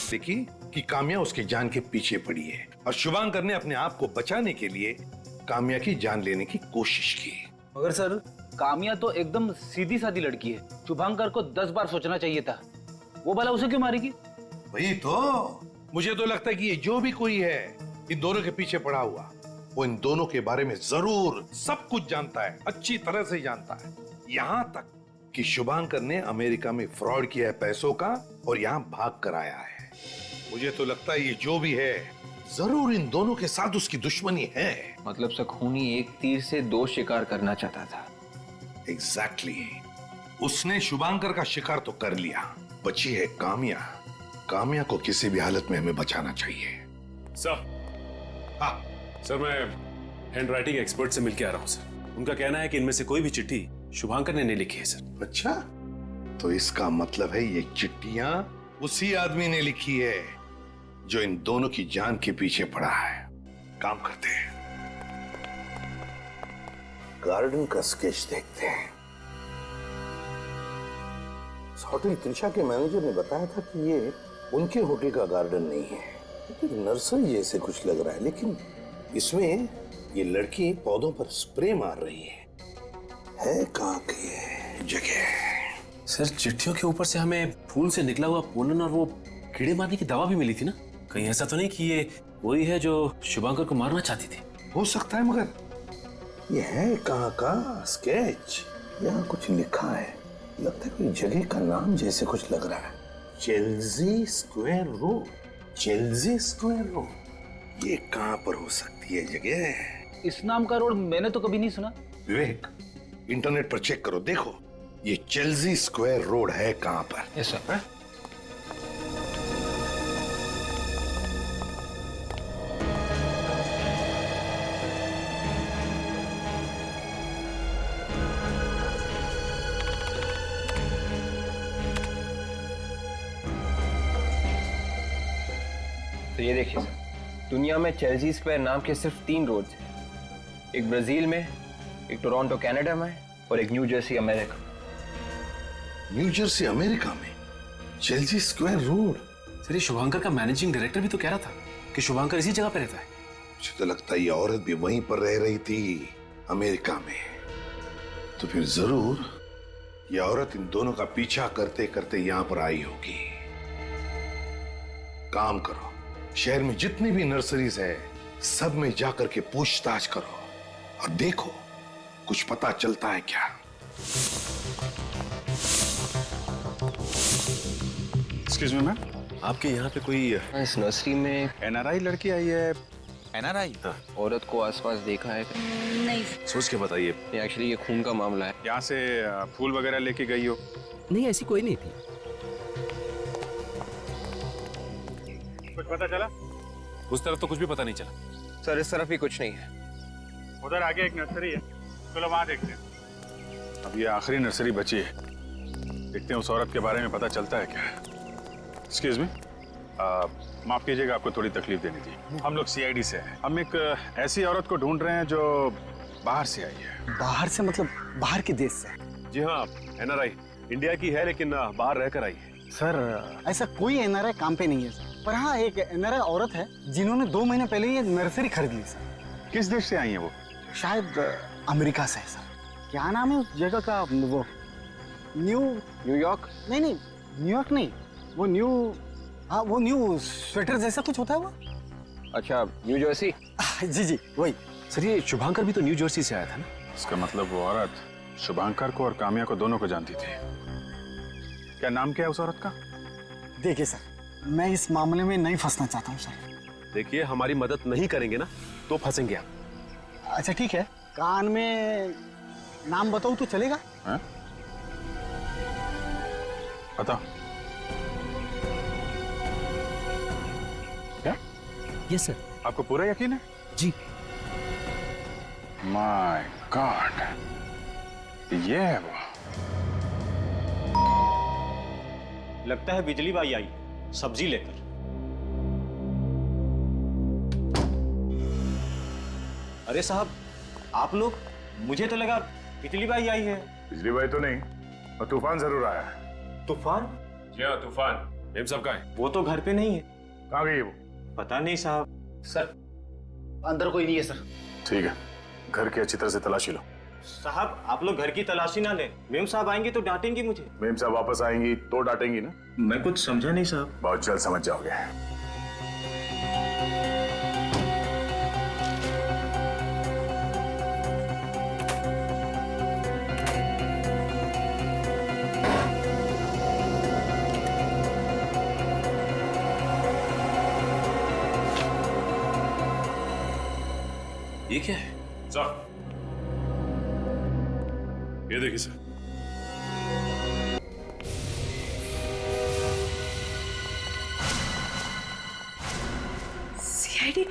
देखिए कि काम्या उसकी जान के पीछे पड़ी है और शुभांकर ने अपने आप को बचाने के लिए काम्या की जान लेने की कोशिश की। मगर सर, काम्या तो एकदम सीधी सादी लड़की है। शुभांकर को 10 बार सोचना चाहिए था। वो भला उसे क्यों मारेगी? वही तो, मुझे तो लगता है कि ये जो भी कोई है इन दोनों के पीछे पड़ा हुआ, वो इन दोनों के बारे में जरूर सब कुछ जानता है, अच्छी तरह से जानता है। यहाँ तक कि शुभांकर ने अमेरिका में फ्रॉड किया है पैसों का और यहाँ भाग कर आया है। मुझे तो लगता है ये जो भी है जरूर इन दोनों के साथ उसकी दुश्मनी है। मतलब सखूनी एक तीर से 2 शिकार करना चाहता था। एग्जैक्टली। उसने शुभांकर का शिकार तो कर लिया, बची है काम्या। काम्या को किसी भी हालत में हमें बचाना चाहिए। सर, हाँ सर, मैं हैंडराइटिंग एक्सपर्ट से मिलके आ रहा हूँ सर। उनका कहना है कि इनमें से कोई भी चिट्ठी शुभांकर ने नहीं लिखी है सर। अच्छा, तो इसका मतलब है ये चिट्ठियां उसी आदमी ने लिखी है जो इन दोनों की जान के पीछे पड़ा है। काम करते हैं, गार्डन का स्केच देखते हैं। होटल त्रिशा के मैनेजर ने बताया था कि ये उनके होटल का गार्डन नहीं है, तो नर्सरी जैसे कुछ लग रहा है, लेकिन इसमें ये लड़की पौधों पर स्प्रे मार रही है कहाँ की जगह? सर, चिट्ठियों के ऊपर से हमें फूल से निकला हुआ पोलन और वो कीड़े मारने की दवा भी मिली थी ना। कहीं ऐसा तो नहीं कि ये वही है जो शुभांकर को मारना चाहती थी? हो सकता है, मगर ये है कहाँ का स्केच? यहाँ कुछ लिखा है, लगता है कोई जगह का नाम जैसे कुछ लग रहा है। Chelsea square road. Chelsea square road, ये कहाँ पर हो सकती है जगह? इस नाम का रोड मैंने तो कभी नहीं सुना। विवेक, इंटरनेट पर चेक करो, देखो ये चेल्सी स्क्वायर रोड है कहाँ पर। Yes sir. तो ये देखिए सर, दुनिया में चेल्सी स्क्वायर नाम के सिर्फ 3 रोड्स हैं। एक ब्राजील में, एक टोरंटो कनाडा में और एक new Jersey America. New Jersey America में चेल्सी स्क्वायर रोड? सर, ये शुभांकर का मैनेजिंग डायरेक्टर भी तो कह रहा था कि शुभांकर इसी जगह पे रहता है। मुझे तो लगता है ये औरत भी वहीं पर रह रही थी, अमेरिका में। तो फिर जरूर ये औरत इन दोनों का पीछा करते करते यहां पर आई होगी। काम करो, शहर में जितनी भी नर्सरीज है सब में जाकर के पूछताछ करो और देखो कुछ पता चलता है क्या। एक्सक्यूज मी मैम, आपके यहाँ पे कोई इस नर्सरी में एनआरआई लड़की आई है? एनआरआई? औरत को आसपास देखा है? नहीं। सोच के बताइए। एक्चुअली ये खून का मामला है। यहाँ से फूल वगैरह लेके गई हो? नहीं, ऐसी कोई नहीं थी। कुछ पता चला? उस तरफ तो कुछ भी पता नहीं चला। सर, इस तरफ भी कुछ नहीं है। उधर आगे एक नर्सरी है, चलो वहां देखते हैं। अब ये आखिरी नर्सरी बची है, देखते हैं उस औरत के बारे में पता चलता है क्या। एक्सक्यूज मी, माफ कीजिएगा आपको थोड़ी तकलीफ देनी थी। हम लोग सीआईडी से हैं। हम एक ऐसी औरत को ढूंढ रहे हैं जो बाहर से आई है। बाहर से मतलब बाहर के देश से? जी हाँ, एनआरआई इंडिया की है लेकिन बाहर रहकर आई है। सर ऐसा कोई एनआरआई काम पे नहीं है सर, पर हाँ एक एनआरआई औरत है जिन्होंने 2 महीने पहले ये नर्सरी खरीद ली सर। किस देश से आई है वो? शायद अमेरिका से है सर। क्या नाम है उस जगह का? वो न्यूयॉर्क? नहीं नहीं, न्यूयॉर्क नहीं, वो न्यू स्वेटर जैसा कुछ होता है वो। अच्छा, न्यू जर्सी? जी जी वही। सर ये शुभांकर भी तो न्यू जर्सी से आया था ना? इसका मतलब वो औरत शुभांकर को और काम्या को दोनों को जानती थी। क्या नाम क्या है उस औरत का? देखिए सर, मैं इस मामले में नहीं फंसना चाहता हूँ सर। देखिए, हमारी मदद नहीं करेंगे ना तो फंसेंगे आप। अच्छा ठीक है, कान में नाम बताऊँ तो चलेगा? हाँ? बताओ। क्या? Yes sir. आपको पूरा यकीन है? जी। माय गॉड, ये है वो। लगता है बिजली बाई आई सब्जी लेकर। अरे साहब, आप लोग, मुझे तो लगा बिजली बाई आई है। बिजली बाई तो नहीं, और तूफान जरूर आया है। तूफान? जी हाँ, तूफान। मेम साहब कहाँ है? वो तो घर पे नहीं है। कहाँ गई वो? पता नहीं साहब। सर अंदर कोई नहीं है सर। ठीक है, घर की अच्छी तरह से तलाशी लो। साहब आप लोग घर की तलाशी ना लें, मेम साहब आएंगे तो डांटेंगी मुझे। मेम साहब वापस आएंगी तो डांटेंगी ना? मैं कुछ समझा नहीं साहब। बहुत जल्द समझ जाओगे। ये क्या है? सर ये देखिए सर। सीआईडी?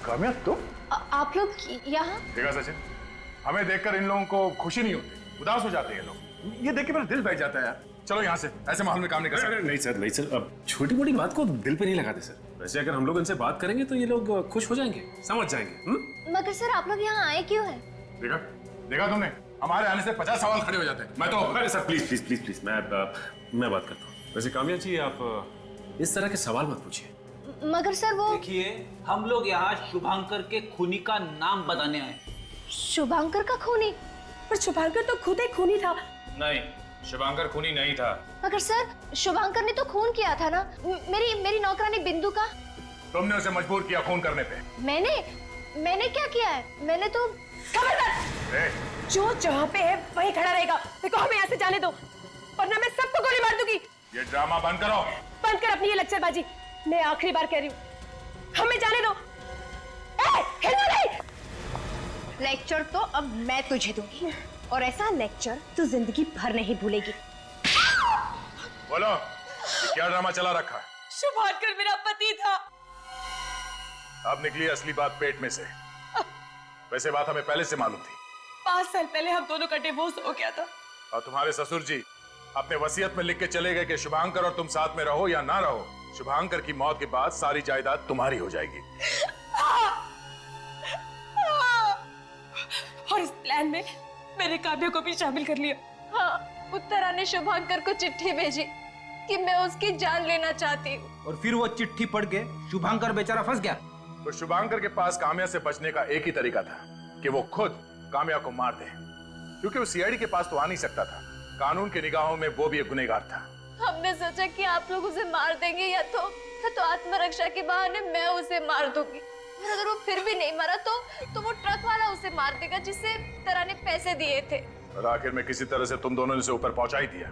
कामया तुम? आप लोग यहाँ? देखा सचिन, हमें देखकर इन लोगों को खुशी नहीं होती, उदास हो जाते हैं लोग। ये देख के मेरा दिल बैठ जाता है यार। चलो यहाँ से, ऐसे माहौल में काम नहीं कर सकते। नहीं सर, नहीं सर, अब छोटी मोटी बात को दिल पे नहीं लगाते सर। वैसे अगर हम लोग इनसे बात करेंगे तो ये लोग खुश हो जाएंगे, समझ जाएंगे। मगर सर आप लोग यहाँ आए क्यों हैं? देखा देखा तुमने, हमारे आने से 50 सवाल खड़े हो जाते हैं। मैं तो अरे sir please please please please, मैं बात करता हूँ। वैसे काम्या जी, आप इस तरह के सवाल मत पूछिए। मगर सर वो देखिए, हम लोग यहाँ शुभांकर के खूनी का नाम बताने आए। शुभांकर का खूनी? पर शुभांकर तो खुद एक खूनी था। नहीं, शुभांकर खूनी नहीं था। मगर सर शुभांकर ने तो खून किया था ना, मेरी नौकरानी बिंदु का। तुमने उसे मजबूर किया खून करने पे। मैंने क्या किया है? मैंने तो खबरदार! जो जहाँ पे है वहीं खड़ा रहेगा। देखो हमें यहाँ से जाने दो, वरना मैं सबको गोली मार दूंगी। ये ड्रामा बंद करो। बंद कर अपनी ये लेक्चरबाजी। मैं आखिरी बार कह रही हूँ, हमें जाने दो। हिलो नहीं। लेक्चर तो अब मैं तुझे दूंगी, और ऐसा लेक्चर तू जिंदगी भर नहीं भूलेगी। बोलो, ये क्या ड्रामा चला रखा है? शुभांकर मेरा पति था। अब निकली असली बात पेट में से। वैसे बात हमें पहले से मालूम थी। 5 साल पहले हम दोनों का डिवोर्स हो गया था। और तुम्हारे ससुर जी अपने वसीयत में लिख के चले गए कि शुभांकर और तुम साथ में रहो या ना रहो, शुभांकर की मौत के बाद सारी जायदाद तुम्हारी हो जाएगी। और इस प्लान में मैंने काव्या को भी शामिल कर लिया। हाँ, उत्तरा ने शुभांकर को चिट्ठी भेजी कि मैं उसकी जान लेना चाहती हूँ। और फिर वो चिट्ठी पढ़ के शुभांकर बेचारा फंस गया। तो शुभांकर के पास काम्या से बचने का एक ही तरीका था कि वो खुद काम्या को मार दे, क्योंकि वो सीआईडी के पास तो आ नहीं सकता था। कानून की निगाहों में वो भी एक गुनहगार था। हमने सोचा कि आप लोग उसे मार देंगे या तो आत्मरक्षा के बहाने मैं उसे मार दूंगी, और अगर वो फिर भी नहीं मरा तो वो ट्रक वाला उसे मार देगा जिसे तरह ने पैसे दिए थे। और आखिर में किसी तरह से तुम दोनों ने उसे ऊपर पहुंचा ही दिया,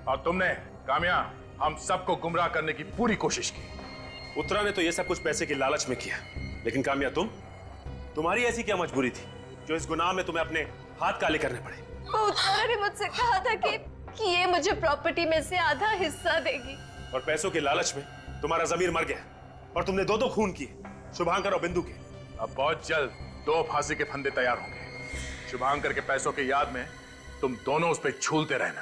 और तुमने काम्या हम सबको गुमराह करने की पूरी कोशिश की। उत्तरा ने तो ये सब कुछ पैसे की लालच में किया, लेकिन काम्या तुम्हारी ऐसी क्या मजबूरी थी जो इस गुनाह में तुम्हें अपने हाथ काले करने पड़े? वो उत्तरा ने मुझसे कहा था कि ये मुझे प्रॉपर्टी में से आधा हिस्सा देगी, और पैसों के लालच में तुम्हारा जमीर मर गया और तुमने दो खून किए, शुभांकर और बिंदु के। अब बहुत जल्द 2 फांसी के फंदे तैयार होंगे। शुभांकर के पैसों की याद में तुम दोनों उस पर झूलते रहना।